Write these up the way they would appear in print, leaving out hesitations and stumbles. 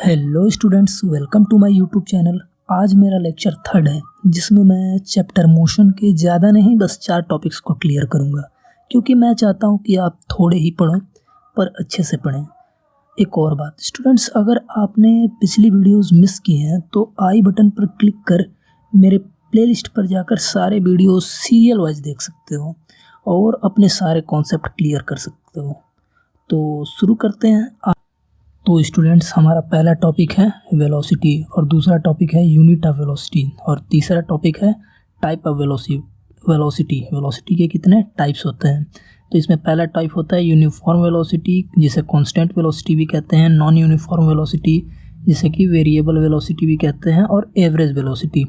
Hello students, welcome to my YouTube channel. आज मेरा lecture 3 है जिसमें मैं चैप्टर मोशन के ज़्यादा नहीं बस 4 टॉपिक्स को क्लियर करूँगा, क्योंकि मैं चाहता हूँ कि आप थोड़े ही पढ़ें पर अच्छे से पढ़ें। एक और बात स्टूडेंट्स, अगर आपने पिछली वीडियोस मिस की हैं तो आई बटन पर क्लिक कर मेरे प्लेलिस्ट पर जाकर सारे वीडियोस सीरियल वाइज देख सकते हो और अपने सारे कॉन्सेप्ट क्लियर कर सकते हो। तो शुरू करते हैं। तो स्टूडेंट्स, हमारा पहला टॉपिक है वेलोसिटी और दूसरा टॉपिक है यूनिट ऑफ वेलोसिटी और तीसरा टॉपिक है टाइप ऑफ वेलोसिटी। वेलोसिटी के कितने टाइप्स होते हैं? तो इसमें पहला टाइप होता है यूनिफॉर्म वेलोसिटी, जिसे कांस्टेंट वेलोसिटी भी कहते हैं, नॉन यूनिफॉर्म वेलोसिटी जिसे कि वेरिएबल वेलोसिटी भी कहते हैं, और एवरेज वेलोसिटी।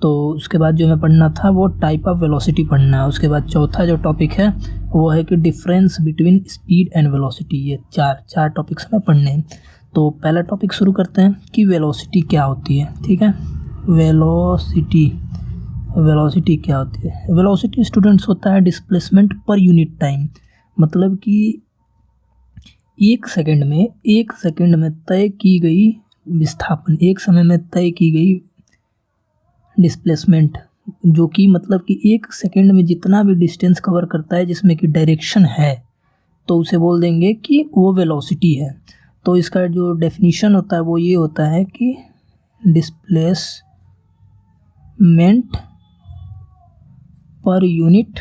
तो उसके बाद जो हमें पढ़ना था वो टाइप ऑफ वेलोसिटी पढ़ना है। उसके बाद चौथा जो टॉपिक है वो है कि difference between speed and velocity. ये चार टॉपिक्स हमें पढ़ने हैं। तो पहला टॉपिक शुरू करते हैं कि वेलोसिटी क्या होती है। ठीक है, वेलोसिटी क्या होती है? वेलोसिटी स्टूडेंट्स होता है डिस्प्लेसमेंट पर यूनिट टाइम, मतलब कि एक सेकंड में तय की गई विस्थापन, एक समय में तय की गई डिस्प्लेसमेंट, जो कि मतलब कि एक सेकंड में जितना भी डिस्टेंस कवर करता है जिसमें कि डायरेक्शन है, तो उसे बोल देंगे कि वो वेलोसिटी है। तो इसका जो डेफिनेशन होता है वो ये होता है कि डिस्प्लेसमेंट पर यूनिट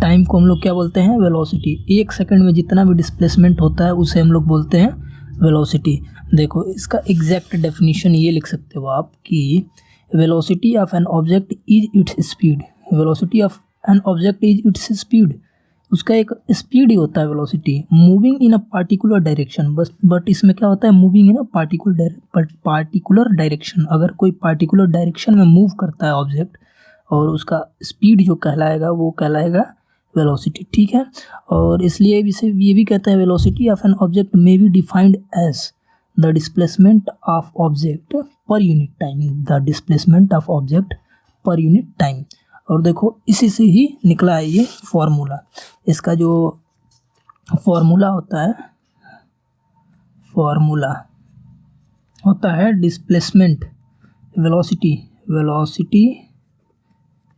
टाइम को हम लोग क्या बोलते हैं? वेलोसिटी। एक सेकंड में जितना भी डिस्प्लेसमेंट होता है उसे हम लोग बोलते हैं वेलोसिटी। देखो, इसका एग्जैक्ट डेफिनेशन ये लिख सकते हो आप कि velocity of an object is its speed. Velocity of an object is its speed, उसका एक स्पीड ही होता है velocity, moving in a particular direction. But इसमें क्या होता है? Moving in a particular direction. अगर कोई पार्टिकुलर डायरेक्शन में मूव करता है ऑब्जेक्ट और उसका स्पीड जो कहलाएगा वो कहलाएगा वेलोसिटी। ठीक है, और इसलिए इसे ये भी कहते हैं velocity of an object may be defined as the displacement of object per unit time. The displacement of object per unit time. और देखो, इसी से ही निकला है ये फॉर्मूला। इसका जो फॉर्मूला होता है displacement velocity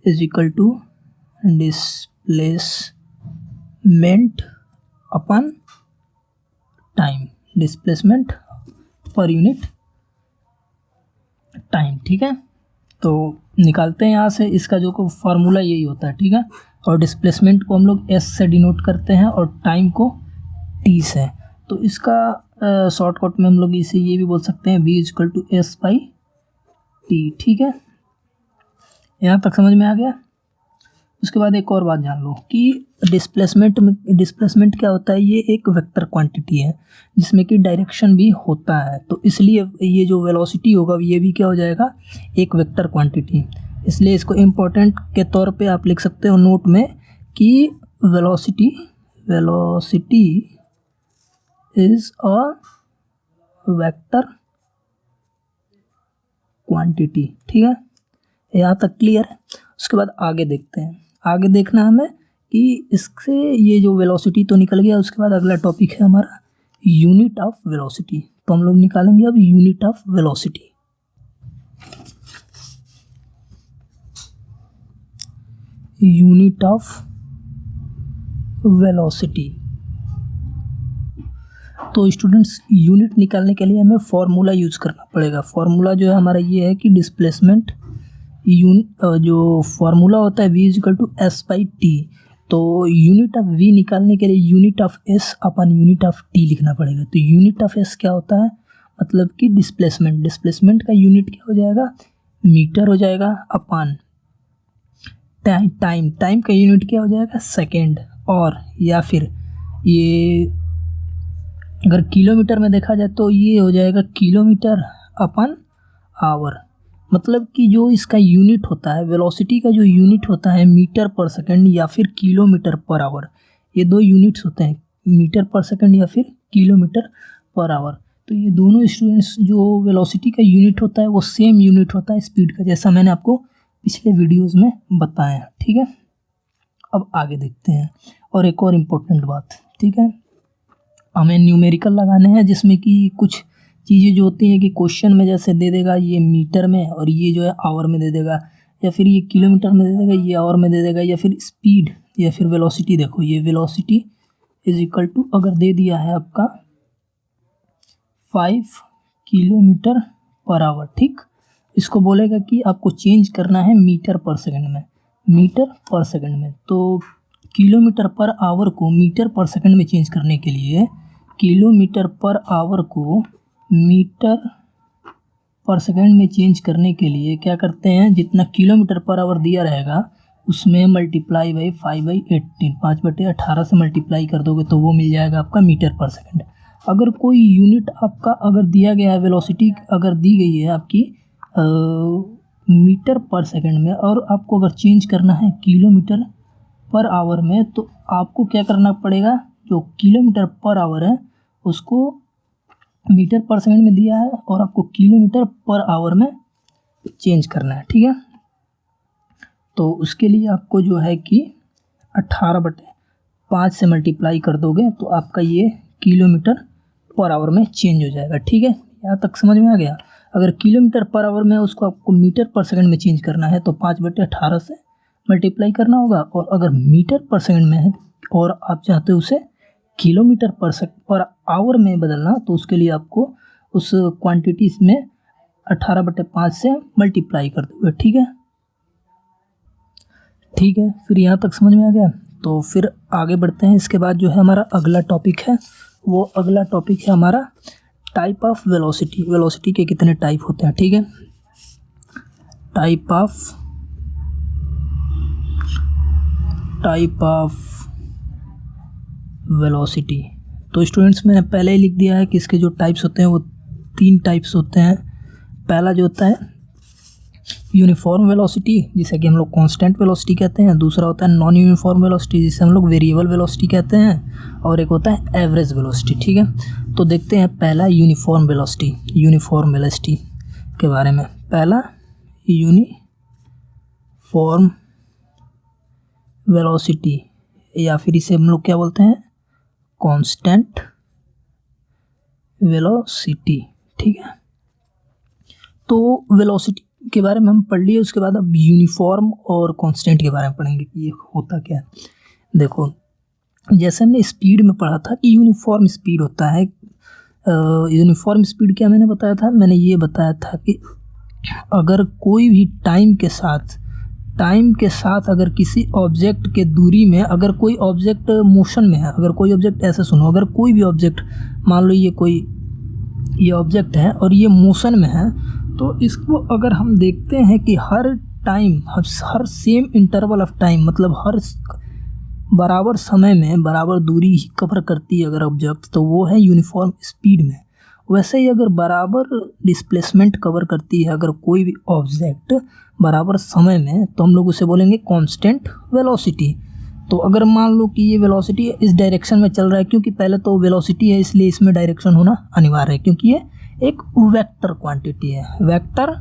is equal to displacement upon time, displacement per unit time. ठीक है, तो निकालते हैं यहाँ से। इसका जो फार्मूला यही होता है। ठीक है, और डिस्प्लेसमेंट को हम लोग एस से डिनोट करते हैं और टाइम को टी से। तो इसका शॉर्टकट में हम लोग इसे ये भी बोल सकते हैं v equal to S by T. ठीक है, यहाँ तक समझ में आ गया। उसके बाद एक और बात जान लो कि डिस्प्लेसमेंट क्या होता है? ये एक वेक्टर क्वांटिटी है जिसमें कि डायरेक्शन भी होता है। तो इसलिए ये जो वेलोसिटी होगा ये भी क्या हो जाएगा? एक वेक्टर क्वांटिटी। इसलिए इसको इम्पोर्टेंट के तौर पे आप लिख सकते हो नोट में कि velocity is a vector quantity. ठीक है, यहाँ तक क्लियर है। उसके बाद आगे देखते हैं। आगे देखना हमें कि इससे ये जो वेलोसिटी तो निकल गया। उसके बाद अगला टॉपिक है हमारा यूनिट ऑफ वेलोसिटी। तो हम लोग निकालेंगे अब unit of velocity. Unit of velocity. तो स्टूडेंट्स, यूनिट निकालने के लिए हमें फॉर्मूला यूज करना पड़ेगा। फॉर्मूला जो है हमारा ये है कि डिस्प्लेसमेंट जो फॉर्मूला होता है v equal to S by T. तो यूनिट ऑफ v निकालने के लिए unit of s upon unit of t लिखना पड़ेगा। तो यूनिट ऑफ s क्या होता है? मतलब कि डिस्प्लेसमेंट का यूनिट क्या हो जाएगा? मीटर हो जाएगा, अपन टाइम का यूनिट क्या हो जाएगा? सेकेंड। और या फिर ये अगर किलोमीटर में देखा जाए तो ये हो जाएगा किलोमीटर अपन आवर। मतलब कि जो इसका यूनिट होता है वेलोसिटी का, जो यूनिट होता है मीटर पर सेकंड या फिर किलोमीटर पर आवर। ये दो यूनिट्स होते हैं, मीटर पर सेकंड या फिर किलोमीटर पर आवर। तो ये दोनों स्टूडेंट्स जो वेलोसिटी का यूनिट होता है वो सेम यूनिट होता है स्पीड का, जैसा मैंने आपको पिछले वीडियोज़ में बताया। ठीक है, अब आगे देखते हैं। और एक और इम्पोर्टेंट बात, ठीक है, हमें न्यूमेरिकल लगाने हैं, जिसमें कि कुछ चीज़ें जो होती हैं कि क्वेश्चन में जैसे दे देगा ये मीटर में और ये जो है आवर में दे देगा, या फिर ये किलोमीटर में दे देगा, ये आवर में दे देगा, या फिर स्पीड या फिर वेलोसिटी। देखो ये वेलोसिटी इज इक्वल टू अगर दे दिया है आपका 5 किलोमीटर पर आवर, ठीक, इसको बोलेगा कि आपको चेंज करना है मीटर पर सेकंड में, मीटर पर सेकंड में। तो किलोमीटर पर आवर को मीटर पर सेकंड में चेंज करने के लिए किलोमीटर पर आवर को मीटर पर सेकंड में चेंज करने के लिए क्या करते हैं, जितना किलोमीटर पर आवर दिया रहेगा उसमें मल्टीप्लाई बाई 5/18, 5/18 से मल्टीप्लाई कर दोगे तो वो मिल जाएगा आपका मीटर पर सेकंड। अगर कोई यूनिट आपका अगर दिया गया है, वेलोसिटी अगर दी गई है आपकी मीटर पर सेकंड में, और आपको अगर चेंज करना है किलोमीटर पर आवर में, तो आपको क्या करना पड़ेगा, जो किलोमीटर पर आवर है उसको मीटर पर सेकंड में दिया है और आपको किलोमीटर पर आवर में चेंज करना है, ठीक है। तो उसके लिए आपको जो है कि 18/5 से मल्टीप्लाई कर दोगे तो आपका ये किलोमीटर पर आवर में चेंज हो जाएगा, ठीक है। यहाँ तक समझ में आ गया। अगर किलोमीटर पर आवर में उसको आपको मीटर पर सेकंड में चेंज करना है तो 5/18 से मल्टीप्लाई करना होगा, और अगर मीटर पर सेकंड में है और आप चाहते हो उसे किलोमीटर पर आवर में बदलना, तो उसके लिए आपको उस क्वांटिटी में 18/5 से मल्टीप्लाई कर दोगे, ठीक है। ठीक है, फिर यहाँ तक समझ में आ गया। तो फिर आगे बढ़ते हैं। इसके बाद जो है हमारा अगला टॉपिक है, वो अगला टॉपिक है हमारा टाइप ऑफ वेलोसिटी। वेलोसिटी के कितने टाइप होते हैं, ठीक है। Type of velocity. तो स्टूडेंट्स मैंने पहले ही लिख दिया है कि इसके जो टाइप्स होते हैं वो 3 टाइप्स होते हैं। पहला जो होता है यूनिफॉर्म वेलोसिटी, जिसे कि हम लोग कांस्टेंट वेलोसिटी कहते हैं। दूसरा होता है नॉन यूनिफॉर्म वेलोसिटी, जिसे हम लोग वेरिएबल वेलोसिटी कहते हैं। और एक होता है एवरेज वेलोसिटी, ठीक है। तो देखते हैं पहला यूनिफॉर्म वेलोसिटी, यूनिफॉर्म वेलोसिटी के बारे में। पहला यूनिफॉर्म वेलोसिटी, या फिर इसे हम लोग क्या बोलते हैं, कांस्टेंट वेलोसिटी, ठीक है। तो वेलोसिटी के बारे में हम पढ़ लिए, उसके बाद अब यूनिफॉर्म और कांस्टेंट के बारे में पढ़ेंगे कि ये होता क्या है। देखो जैसे हमने स्पीड में पढ़ा था कि यूनिफॉर्म स्पीड होता है। यूनिफॉर्म स्पीड क्या मैंने बताया था, मैंने ये बताया था कि अगर कोई भी टाइम के साथ अगर किसी ऑब्जेक्ट के दूरी में, अगर कोई ऑब्जेक्ट मोशन में है, अगर कोई ऑब्जेक्ट, ऐसे सुनो, अगर कोई भी ऑब्जेक्ट, मान लो ये ऑब्जेक्ट है और ये मोशन में है, तो इसको अगर हम देखते हैं कि हर टाइम, हर सेम इंटरवल ऑफ टाइम, मतलब हर बराबर समय में बराबर दूरी ही कवर करती है अगर ऑब्जेक्ट, तो वो है यूनिफॉर्म स्पीड में। वैसे ही अगर बराबर डिस्प्लेसमेंट कवर करती है अगर कोई भी ऑब्जेक्ट बराबर समय में, तो हम लोग उसे बोलेंगे कांस्टेंट वेलोसिटी। तो अगर मान लो कि ये वेलोसिटी इस डायरेक्शन में चल रहा है, क्योंकि पहले तो वेलोसिटी है इसलिए इसमें डायरेक्शन होना अनिवार्य है, क्योंकि ये एक वेक्टर क्वांटिटी है, वेक्टर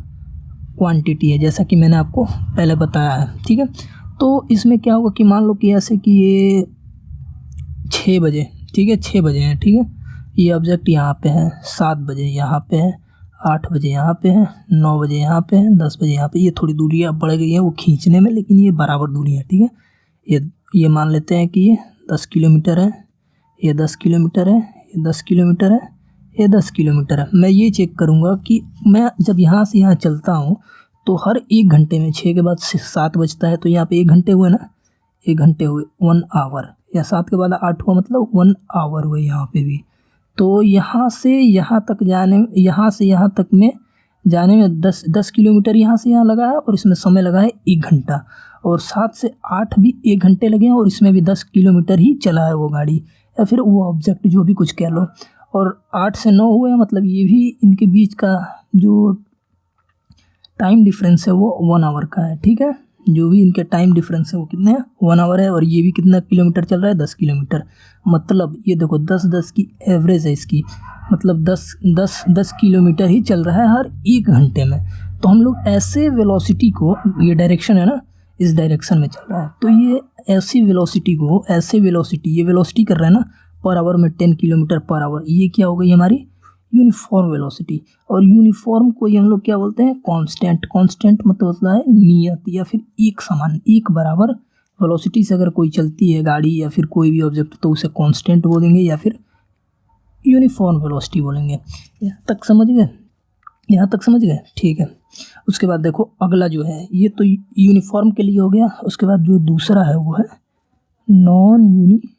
क्वांटिटी है, जैसा कि मैंने आपको पहले बताया है, ठीक है। तो इसमें क्या होगा कि मान लो कि ऐसे कि ये 6 बजे, ठीक है, 6 बजे हैं, ठीक है, ये ऑब्जेक्ट यहाँ पे है, 7 बजे यहाँ पे है, 8 बजे यहाँ पे है, 9 बजे यहाँ पे है, 10 बजे यहाँ पे। ये थोड़ी दूरी अब बढ़ गई है वो खींचने में, लेकिन ये बराबर दूरी है, ठीक है। ये मान लेते हैं कि ये 10 किलोमीटर है, ये 10 किलोमीटर है, ये 10 किलोमीटर है, ये 10 किलोमीटर है। मैं ये चेक करूँगा कि मैं जब यहाँ से यहाँ चलता हूँ तो हर 1 घंटे में, 6 के बाद 7 बजता है तो यहाँ पे 1 घंटे हुए ना, 1 घंटे हुए, 1 आवर, या 7 के बाद 8 हुआ, मतलब 1 आवर हुए यहाँ पे भी। तो यहाँ से यहाँ तक जाने, यहाँ से यहाँ तक में जाने में 10 किलोमीटर यहाँ से यहाँ लगा है, और इसमें समय लगा है 1 घंटा, और 7 से 8 भी 1 घंटे लगे हैं, और इसमें भी 10 किलोमीटर ही चला है वो गाड़ी या फिर वो ऑब्जेक्ट, जो भी कुछ कह लो। और 8 से 9 हुए, मतलब ये भी इनके बीच का जो टाइम डिफरेंस है वो 1 आवर का है, ठीक है। जो भी इनके टाइम डिफरेंस है वो कितने हैं, 1 आवर है। और ये भी कितना किलोमीटर चल रहा है, 10 किलोमीटर। मतलब ये देखो 10 की एवरेज है इसकी, मतलब 10 किलोमीटर ही चल रहा है हर 1 घंटे में। तो हम लोग ऐसे वेलोसिटी को, ये डायरेक्शन है ना, इस डायरेक्शन में चल रहा है, तो ये ऐसी वेलोसिटी को, ये वेलोसिटी कर रहा है ना पर आवर में 10 किलोमीटर पर आवर, ये क्या हो गई हमारी यूनिफॉर्म वेलोसिटी। और यूनिफॉर्म को हम लोग क्या बोलते हैं कांस्टेंट। कांस्टेंट मतलब होता है नियत या फिर एक समान, एक बराबर वेलोसिटी से अगर कोई चलती है गाड़ी या फिर कोई भी ऑब्जेक्ट तो उसे कांस्टेंट बोलेंगे या फिर यूनिफॉर्म वेलोसिटी बोलेंगे। यहाँ तक समझ गए, यहाँ तक समझ गए, ठीक है। उसके बाद देखो अगला जो है ये तो यूनिफॉर्म के लिए हो गया। उसके बाद जो दूसरा है वो है नॉन यूनिफॉर्म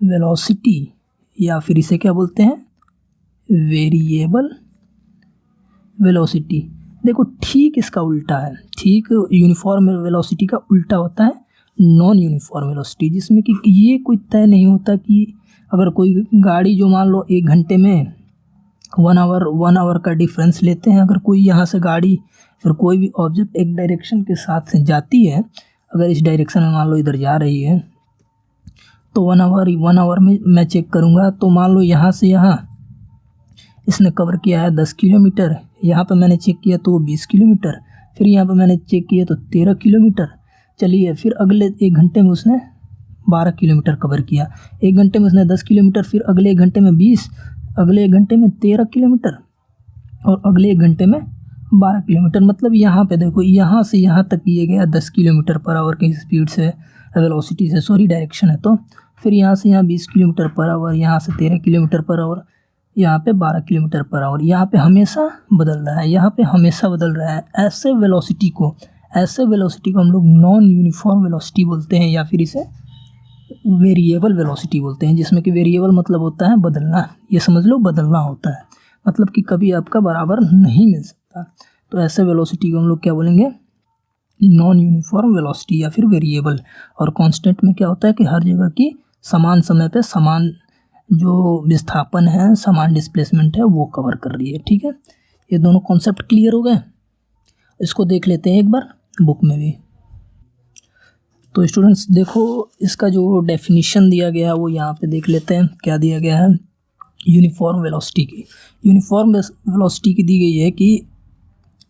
वेलोसिटी या फिर इसे क्या बोलते हैं वेरिएबल वेलोसिटी। देखो ठीक इसका उल्टा है, ठीक यूनिफॉर्म वेलोसिटी का उल्टा होता है नॉन यूनिफॉर्म वेलोसिटी, जिसमें कि ये कोई तय नहीं होता कि अगर कोई गाड़ी जो मान लो 1 घंटे में 1 आवर का डिफरेंस लेते हैं, अगर कोई यहाँ से गाड़ी फिर कोई भी ऑब्जेक्ट एक डायरेक्शन के साथ से जाती है, अगर इस डायरेक्शन में मान लो इधर जा रही है तो 1 आवर में मैं चेक करूँगा तो मान लो यहाँ से यहाँ इसने कवर किया है 10 किलोमीटर, यहाँ पे मैंने चेक किया तो 20 किलोमीटर, फिर यहाँ पे मैंने चेक किया तो 13 किलोमीटर। चलिए फिर अगले 1 घंटे में उसने 12 किलोमीटर कवर किया, 1 घंटे में उसने 10 किलोमीटर, फिर अगले 1 घंटे में 20, अगले 1 घंटे में 13 किलोमीटर और अगले 1 घंटे में 12 किलोमीटर। मतलब यहाँ पे देखो यहाँ से यहाँ तक ये गया 10 किलोमीटर पर आवर की स्पीड से, वेलोसिटी से, सॉरी डायरेक्शन है तो। फिर यहाँ से यहाँ 20 किलोमीटर पर आवर, यहाँ से 13 किलोमीटर पर आवर, यहाँ पे 12 किलोमीटर पर आवर, यहाँ पे हमेशा बदल रहा है, यहाँ पे हमेशा बदल रहा है। ऐसे वेलोसिटी को हम लोग नॉन यूनिफॉर्म वेलोसिटी बोलते हैं या फिर इसे वेरिएबल वेलोसिटी बोलते हैं, जिसमें कि वेरिएबल मतलब होता है बदलना, ये समझ लो बदलना होता है, मतलब कि कभी आपका बराबर नहीं मिल सकता। तो ऐसे वेलोसिटी को हम लोग क्या बोलेंगे नॉन यूनिफॉर्म वेलोसिटी या फिर वेरिएबल। और कांस्टेंट में क्या होता है कि हर जगह की समान समय पे समान जो विस्थापन है, समान डिस्प्लेसमेंट है वो कवर कर रही है, ठीक है। ये दोनों कॉन्सेप्ट क्लियर हो गए, इसको देख लेते हैं एक बार बुक में भी। तो स्टूडेंट्स देखो इसका जो डेफिनेशन दिया गया है वो यहाँ पे देख लेते हैं क्या दिया गया है यूनिफॉर्म वेलोसिटी की। यूनिफॉर्म वेलोसिटी की दी गई है कि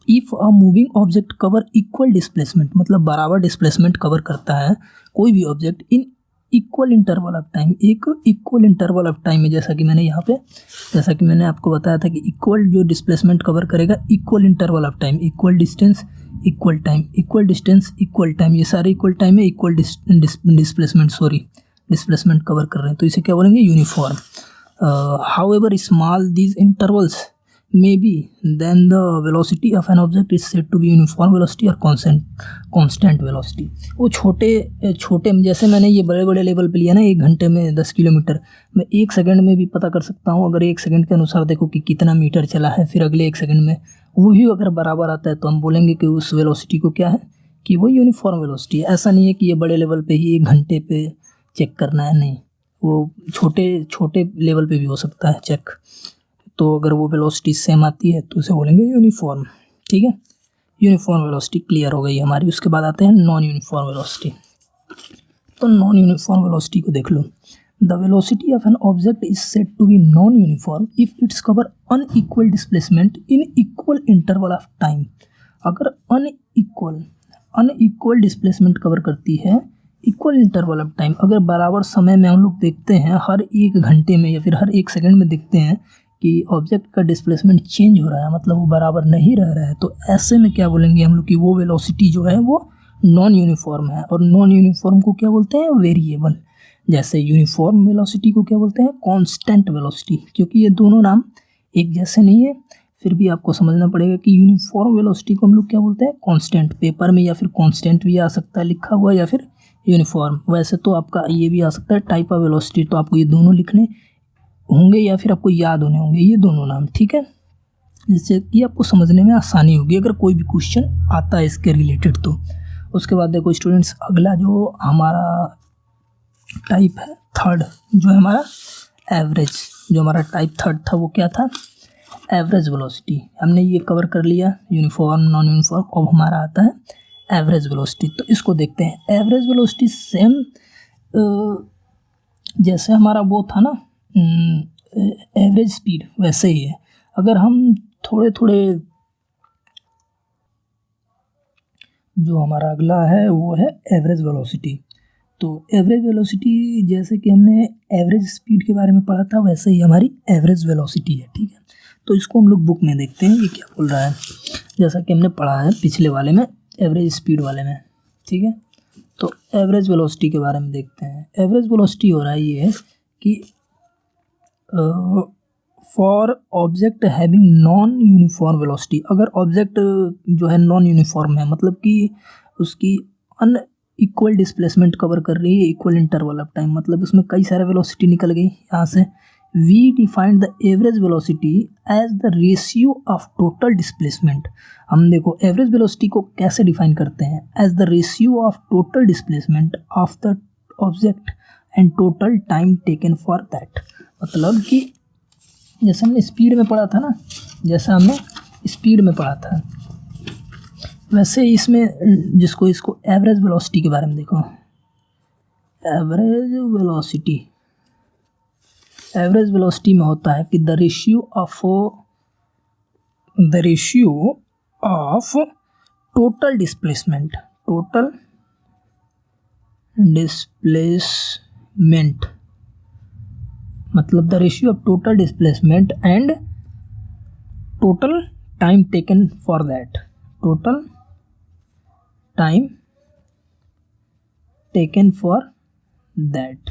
if a moving object cover equal displacement, मतलब बराबर डिस्प्लेसमेंट कवर करता है कोई भी object in equal interval of time, एक इक्वल इंटरवल ऑफ टाइम में, जैसा कि मैंने आपको बताया था कि इक्वल जो डिस्प्लेसमेंट कवर करेगा equal interval of time, equal distance equal time, equal distance equal time, ये सारे इक्वल टाइम है, इक्वल डिस्प्लेसमेंट कवर कर रहे हैं, तो इसे क्या बोलेंगे uniform. However small these intervals may be then the velocity of an object is said to be uniform velocity और कांस्टेंट वेलोसिटी। वो छोटे जैसे मैंने ये बड़े बड़े लेवल पे लिया ना, 1 घंटे में 10 किलोमीटर, मैं 1 सेकंड में भी पता कर सकता हूँ। अगर 1 सेकंड के अनुसार देखो कि कितना मीटर चला है, फिर अगले 1 सेकंड में वो भी अगर बराबर आता है तो हम बोलेंगे कि उस वेलोसिटी को क्या है कि वो यूनिफॉर्म वेलोसिटी है। ऐसा नहीं है कि ये बड़े लेवल पे ही 1 घंटे पे चेक करना है, नहीं, वो छोटे लेवल पे भी हो सकता है चेक। तो अगर वो वेलोसिटी सेम आती है तो उसे बोलेंगे यूनिफॉर्म, ठीक है। यूनिफॉर्म वेलोसिटी क्लियर हो गई हमारी। उसके बाद आते हैं नॉन यूनिफॉर्म वेलोसिटी। तो नॉन यूनिफॉर्म वेलोसिटी को देख लो। The velocity of an object is said to be non uniform if it's cover unequal displacement in equal interval of time. अगर अनइक्वल डिस्प्लेसमेंट कवर करती है इक्वल इंटरवल ऑफ टाइम, अगर बराबर समय में हम लोग देखते हैं हर 1 घंटे में या फिर हर 1 सेकंड में देखते हैं कि ऑब्जेक्ट का डिस्प्लेसमेंट चेंज हो रहा है, मतलब वो बराबर नहीं रह रहा है, तो ऐसे में क्या बोलेंगे हम लोग कि वो वेलोसिटी जो है वो नॉन यूनिफॉर्म है। और नॉन यूनिफॉर्म को क्या बोलते हैं वेरिएबल। जैसे यूनिफॉर्म वेलोसिटी को क्या बोलते हैं कांस्टेंट वेलोसिटी। क्योंकि ये दोनों नाम एक जैसे नहीं है, फिर भी आपको समझना पड़ेगा कि यूनिफॉर्म वेलोसिटी को हम लोग क्या बोलते हैं कांस्टेंट। पेपर में या फिर कांस्टेंट भी आ सकता है लिखा हुआ या फिर यूनिफॉर्म। वैसे तो आपका ये भी आ सकता है टाइप ऑफ वेलोसिटी, तो आपको ये दोनों लिखने होंगे या फिर आपको याद होने होंगे ये दोनों नाम, ठीक है, जिससे कि आपको समझने में आसानी होगी अगर कोई भी क्वेश्चन आता है इसके रिलेटेड तो। उसके बाद देखो स्टूडेंट्स अगला जो हमारा टाइप है थर्ड, जो है हमारा एवरेज, जो हमारा टाइप थर्ड था वो क्या था एवरेज वेलोसिटी। हमने ये कवर कर लिया यूनिफॉर्म नॉन यूनिफॉर्म। अब हमारा आता है एवरेज वेलोसिटी। तो इसको देखते हैं। एवरेज वेलोसिटी सेम जैसे हमारा वो था ना एवरेज स्पीड, वैसे ही है। अगर हम थोड़े जो हमारा अगला है वो है एवरेज वेलोसिटी। तो एवरेज वेलोसिटी जैसे कि हमने एवरेज स्पीड के बारे में पढ़ा था, वैसे ही हमारी एवरेज वेलोसिटी है, ठीक है। तो इसको हम लोग बुक में देखते हैं ये क्या बोल रहा है, जैसा कि हमने पढ़ा है पिछले वाले में, एवरेज स्पीड वाले में, ठीक है। तो एवरेज वेलोसिटी के बारे में देखते हैं। एवरेज वेलोसिटी हो रहा है ये कि for object having non uniform velocity, अगर ऑब्जेक्ट जो है नॉन यूनिफॉर्म है, मतलब कि उसकी अन इक्वल डिस्प्लेसमेंट कवर कर रही है इक्वल इंटरवल ऑफ टाइम, मतलब उसमें कई सारे वेलोसिटी निकल गई यहाँ से। We defined the average velocity as the ratio of total displacement. हम देखो एवरेज वेलोसिटी को कैसे डिफाइन करते हैं, as the ratio of total displacement of the object and total time taken for that. मतलब कि जैसे हमने स्पीड में पढ़ा था ना, जैसा हमने स्पीड में पढ़ा था, वैसे इसमें जिसको इसको एवरेज वेलोसिटी के बारे में देखो। एवरेज वेलोसिटी में होता है कि the ratio of total displacement मतलब the ratio of total displacement and total time taken for that, total time taken for that,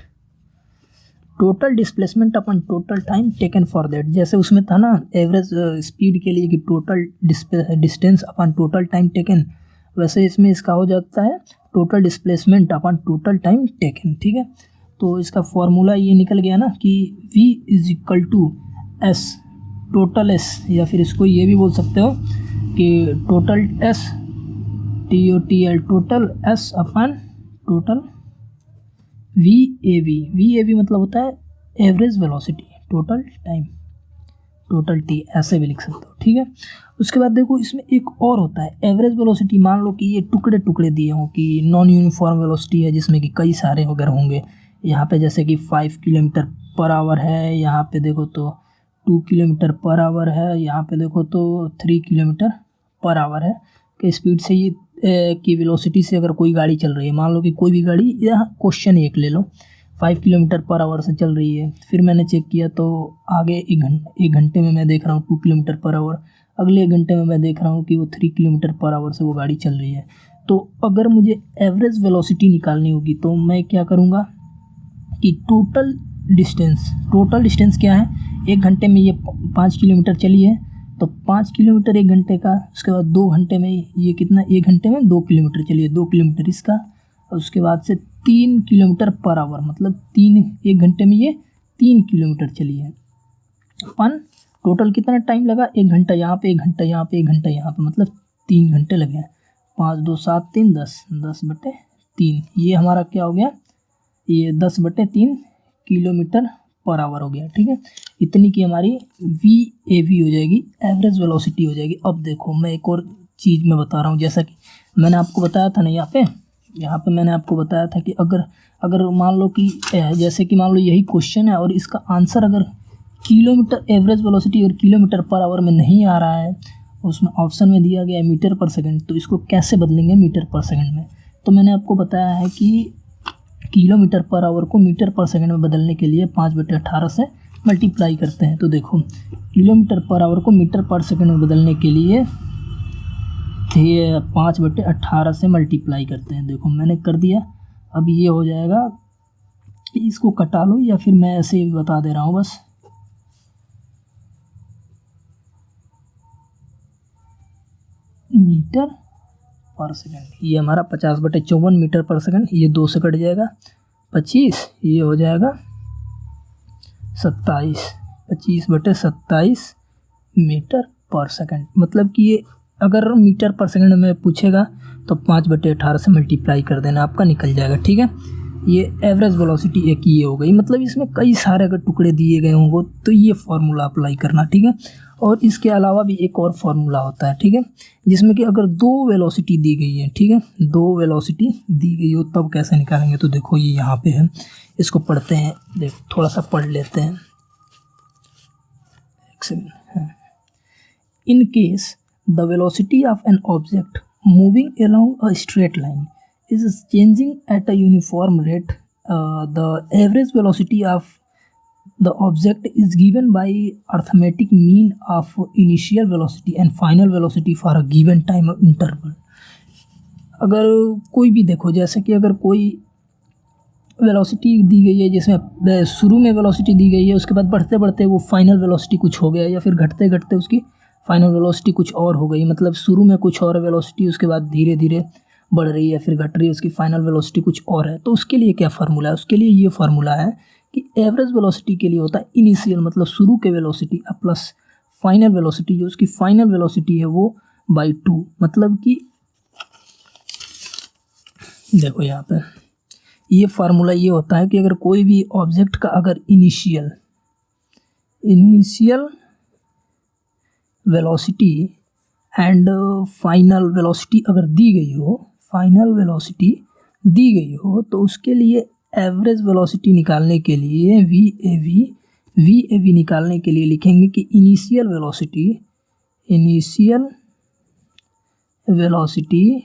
total displacement upon total time taken for that. जैसे उसमें था ना average speed के लिए कि total distance upon total time taken, वैसे इसमें इसका हो जाता है total displacement upon total time taken, ठीक है। तो इसका फॉर्मूला ये निकल गया ना कि V is equal to S, total S, या फिर इसको ये भी बोल सकते हो कि total S, TOTL, total S upon total VAV मतलब होता है average velocity, total time, total T, ऐसे भी लिख सकते हो, ठीक है। उसके बाद देखो इसमें एक और होता है एवरेज वेलोसिटी। मान लो कि ये टुकड़े टुकड़े दिए हों कि नॉन यूनिफॉर्म वेलोसिटी है, जिसमें कि कई सारे वगैरह होंगे। यहाँ पे जैसे कि 5 किलोमीटर पर आवर है, यहाँ पे देखो तो 2 किलोमीटर पर आवर है, यहाँ पे देखो तो 3 किलोमीटर पर आवर है कि स्पीड से ये की वेलोसिटी से अगर कोई गाड़ी चल रही है, मान लो कि कोई भी गाड़ी, या क्वेश्चन एक ले लो, 5 किलोमीटर पर आवर से चल रही है। फिर मैंने चेक किया तो आगे एक घंटे में मैं देख रहा हूँ 2 किलोमीटर पर आवर, अगले 1 घंटे में मैं देख रहा हूँ कि वो 3 किलोमीटर पर आवर से वो गाड़ी चल रही है। तो अगर मुझे एवरेज वेलोसिटी निकालनी होगी तो मैं क्या करूँगा कि टोटल डिस्टेंस क्या है, 1 घंटे में ये 5 किलोमीटर चली है, तो 5 किलोमीटर 1 घंटे का, उसके बाद 2 घंटे में ये कितना, 1 घंटे में 2 किलोमीटर चलिए, 2 किलोमीटर इसका, और उसके बाद से 3 किलोमीटर पर आवर, मतलब 1 घंटे में ये 3 किलोमीटर चली है। अपन टोटल कितना टाइम लगा, 1 घंटा यहाँ पे, 1 घंटा यहाँ पे, 1 घंटा यहाँ पे, मतलब 3 घंटे लगे हैं। 5 2 7 3 10, 10/3, ये हमारा क्या हो गया, ये 10/3 किलोमीटर पर आवर हो गया, ठीक है। इतनी की हमारी VAV हो जाएगी, एवरेज वेलोसिटी हो जाएगी। अब देखो मैं एक और चीज़ मैं बता रहा हूँ, जैसा कि मैंने आपको बताया था ना, यहाँ पे मैंने आपको बताया था कि अगर मान लो कि जैसे कि मान लो यही क्वेश्चन है और इसका आंसर अगर किलोमीटर एवरेज वेलोसिटी और किलोमीटर पर आवर में नहीं आ रहा है, उसमें ऑप्शन में दिया गया है मीटर पर सेकंड, तो इसको कैसे बदलेंगे मीटर पर सेकंड में। तो मैंने आपको बताया है कि किलोमीटर पर आवर को मीटर पर सेकंड में बदलने के लिए 5/18 से मल्टीप्लाई करते हैं। तो देखो किलोमीटर पर आवर को मीटर पर सेकंड में बदलने के लिए ये 5/18 से मल्टीप्लाई करते हैं। देखो मैंने कर दिया, अब ये हो जाएगा, इसको कटा लो या फिर मैं ऐसे ही बता दे रहा हूँ बस। मीटर पर सेकंड, ये हमारा 50/54 मीटर पर सेकंड, ये 2 से कट जाएगा 25, ये हो जाएगा 27, 25/27 मीटर पर सेकंड। मतलब कि ये अगर मीटर पर सेकंड में पूछेगा तो 5/18 से मल्टीप्लाई कर देना, आपका निकल जाएगा, ठीक है। ये एवरेज वेलोसिटी एक ये हो गई। मतलब इसमें कई सारे अगर टुकड़े दिए गए होंगे तो ये फार्मूला अप्लाई करना, ठीक है। और इसके अलावा भी एक और फार्मूला होता है, ठीक है, जिसमें कि अगर 2 वेलोसिटी दी गई है, ठीक है, 2 वेलोसिटी दी गई हो तब कैसे निकालेंगे। तो देखो ये यहाँ पे है, इसको पढ़ते हैं, देखो थोड़ा सा पढ़ लेते हैं, एक second. In case the velocity of an object moving along a straight line is changing at a uniform rate. The average velocity of the object is given by arithmetic mean of initial velocity and final velocity for a given time interval. अगर कोई भी देखो, जैसे कि अगर कोई velocity दी गई है जिसमें शुरू में वेलोसिटी दी गई है, उसके बाद बढ़ते बढ़ते वो फाइनल वेलोसिटी कुछ हो गया, या फिर घटते घटते उसकी फाइनल वेलोसिटी कुछ और हो गई, मतलब शुरू में कुछ और वेलोसिटी, उसके बाद धीरे धीरे बढ़ रही है, फिर घट रही है, उसकी फाइनल वेलोसिटी कुछ और है। तो उसके लिए क्या फार्मूला है? उसके लिए ये फार्मूला है कि एवरेज वेलोसिटी के लिए होता है इनिशियल, मतलब शुरू के वेलोसिटी प्लस फाइनल वेलोसिटी, जो उसकी फाइनल वेलोसिटी है वो बाई 2। मतलब कि देखो यहाँ पे ये फार्मूला ये होता है कि अगर कोई भी ऑब्जेक्ट का अगर initial velocity and final velocity अगर दी गई हो, तो उसके लिए एवरेज वेलोसिटी निकालने के लिए वी निकालने के लिए लिखेंगे कि initial velocity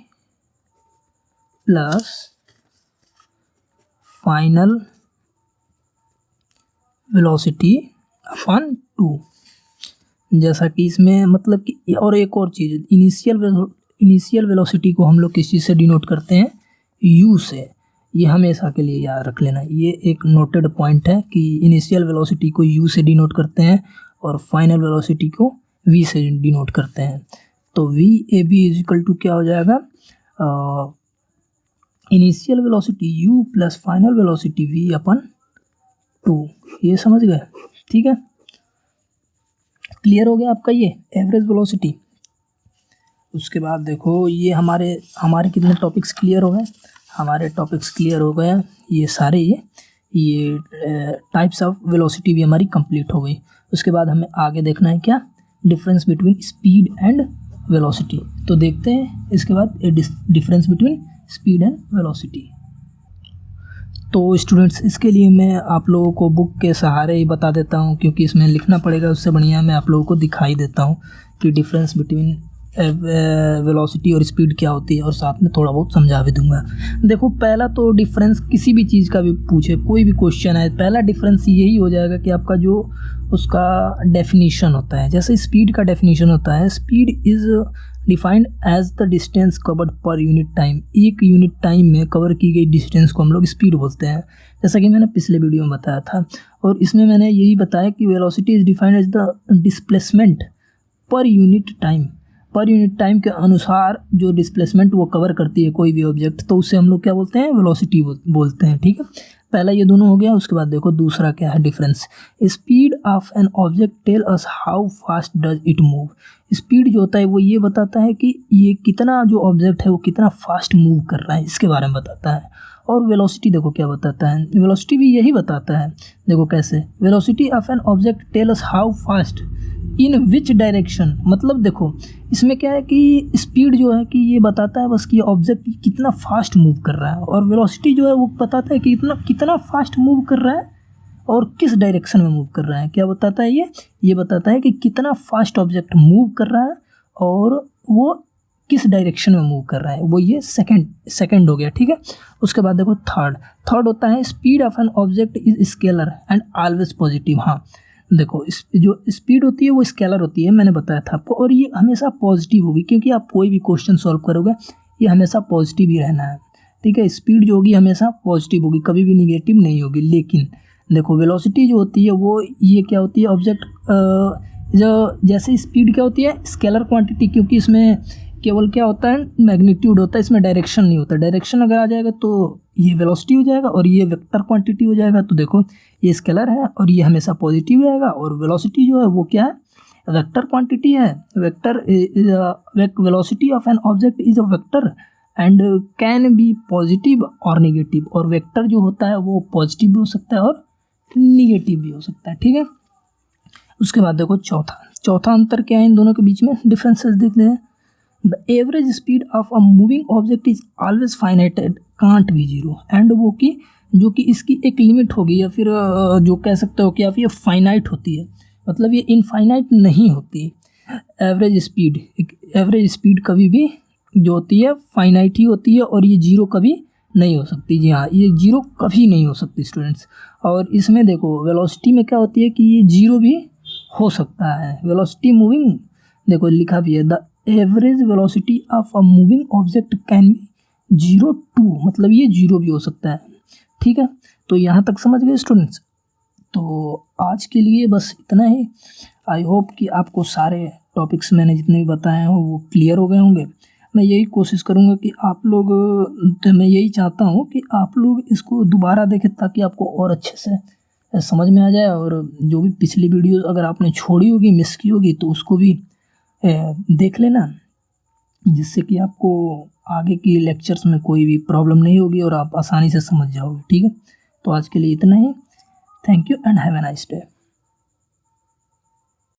plus final velocity upon 2। जैसा कि इसमें मतलब कि और एक और चीज़, इनिशियल वेलोसिटी को हम लोग किस चीज़ से डिनोट करते हैं? u से। ये हमेशा के लिए याद रख लेना, ये एक नोटेड पॉइंट है कि इनिशियल वेलोसिटी को u से डिनोट करते हैं और फाइनल वेलोसिटी को v से डिनोट करते हैं। तो VAB इज इक्वल टू क्या हो जाएगा? Initial velocity u plus final velocity v अपन 2। ये समझ गए? ठीक है, क्लियर हो गया आपका ये एवरेज वेलोसिटी। उसके बाद देखो ये हमारे कितने टॉपिक्स क्लियर हो गए? हमारे टॉपिक्स क्लियर हो गए ये सारे, ये टाइप्स ऑफ वेलोसिटी भी हमारी कंप्लीट हो गई। उसके बाद हमें आगे देखना है क्या? Difference between speed and velocity. तो देखते हैं इसके बाद difference between speed and velocity. तो स्टूडेंट्स, इसके लिए मैं आप लोगों को बुक के सहारे ही बता देता हूँ, क्योंकि इसमें लिखना पड़ेगा, उससे बढ़िया मैं आप लोगों को दिखाई देता हूँ कि डिफरेंस बिटवीन वेलोसिटी और स्पीड क्या होती है, और साथ में थोड़ा बहुत समझा भी दूंगा। देखो, पहला तो डिफरेंस किसी भी चीज़ का भी पूछे, कोई भी क्वेश्चन है, पहला डिफरेंस यही हो जाएगा कि आपका जो उसका डेफिनीशन होता है। जैसे स्पीड का डेफिनीशन होता है, speed is defined as the distance covered per unit time. एक यूनिट टाइम में कवर की गई डिस्टेंस को हम लोग स्पीड बोलते हैं, जैसा कि मैंने पिछले वीडियो में बताया था। और इसमें मैंने यही बताया कि velocity is defined as the displacement per unit time के अनुसार जो डिस्प्लेसमेंट वो कवर करती है कोई भी ऑब्जेक्ट, तो उससे हम लोग क्या बोलते हैं? वेलोसिटी बोलते हैं। ठीक है, पहला ये दोनों हो गया। उसके बाद देखो दूसरा क्या है difference. Speed of an object tell us how fast does it move. Speed जो होता है वो ये बताता है कि ये कितना, जो ऑब्जेक्ट है वो कितना फास्ट मूव कर रहा है, इसके बारे में बताता है। और वेलोसिटी देखो क्या बताता है, वेलोसिटी भी यही बताता है। देखो कैसे, velocity of an object tell us how fast in which direction. मतलब देखो इसमें क्या है कि स्पीड जो है कि ये बताता है बस कि ऑब्जेक्ट कितना फास्ट मूव कर रहा है, और वेलोसिटी जो है वो बताता है कि कितना फास्ट मूव कर रहा है और किस डायरेक्शन में मूव कर रहा है। क्या बताता है ये बताता है कि कितना फास्ट ऑब्जेक्ट मूव कर रहा है और वो किस डायरेक्शन में मूव कर रहा है, वो ये सेकंड हो गया। ठीक है, उसके बाद देखो थर्ड होता है speed of an object is scalar and always positive. हाँ देखो, जो स्पीड होती है वो स्केलर होती है, मैंने बताया था आपको, और ये हमेशा पॉजिटिव होगी, क्योंकि आप कोई भी क्वेश्चन सॉल्व करोगे ये हमेशा पॉजिटिव ही रहना है। ठीक है, स्पीड जो होगी हमेशा पॉजिटिव होगी, कभी भी निगेटिव नहीं होगी। लेकिन देखो वेलोसिटी जो होती है वो ये क्या होती है, ऑब्जेक्ट जो जैसे स्पीड क्या होती है स्केलर क्वांटिटी, क्योंकि इसमें केवल क्या होता है मैग्नीट्यूड होता है, इसमें डायरेक्शन नहीं होता। डायरेक्शन अगर आ जाएगा तो ये वेलोसिटी हो जाएगा और ये वेक्टर क्वांटिटी हो जाएगा। तो देखो ये स्केलर है और ये हमेशा पॉजिटिव रहेगा, और वेलोसिटी जो है वो क्या है वेक्टर क्वांटिटी है। Velocity of an object is a vector and can be positive और निगेटिव, और वेक्टर जो होता है वो पॉजिटिव भी हो सकता है और निगेटिव भी हो सकता है। ठीक है, उसके बाद देखो चौथा अंतर क्या है इन दोनों के बीच में, डिफरेंसेस देख लें। The average speed of a moving object is always finite and can't be zero, and वो कि जो कि इसकी एक लिमिट होगी, या फिर जो कह सकते हो कि आप ये फाइनाइट होती है, मतलब ये इनफाइनाइट नहीं होती। एवरेज स्पीड कभी भी जो होती है फाइनाइट ही होती है और ये जीरो कभी नहीं हो सकती। जी हाँ, ये जीरो कभी नहीं हो सकती स्टूडेंट्स। और इसमें देखो वेलोसिटी में क्या होती है कि ये जीरो भी हो सकता है। वेलोसिटी मूविंग देखो लिखा भी है, the average velocity of a moving object can be 0 to, मतलब ये जीरो भी हो सकता है। ठीक है, तो यहाँ तक समझ गए स्टूडेंट्स। तो आज के लिए बस इतना ही। आई होप कि आपको सारे टॉपिक्स मैंने जितने भी बताए हैं वो क्लियर हो गए होंगे। मैं यही कोशिश करूँगा कि आप लोग, तो मैं यही चाहता हूँ कि आप लोग इसको दोबारा देखें ताकि आपको और अच्छे से समझ में आ जाए। और जो भी पिछली वीडियो अगर आपने छोड़ी होगी, मिस की होगी, तो उसको भी देख लेना, जिससे कि आपको आगे की लेक्चर्स में कोई भी प्रॉब्लम नहीं होगी और आप आसानी से समझ जाओगे। ठीक है, तो आज के लिए इतना ही। Thank you and have a nice day.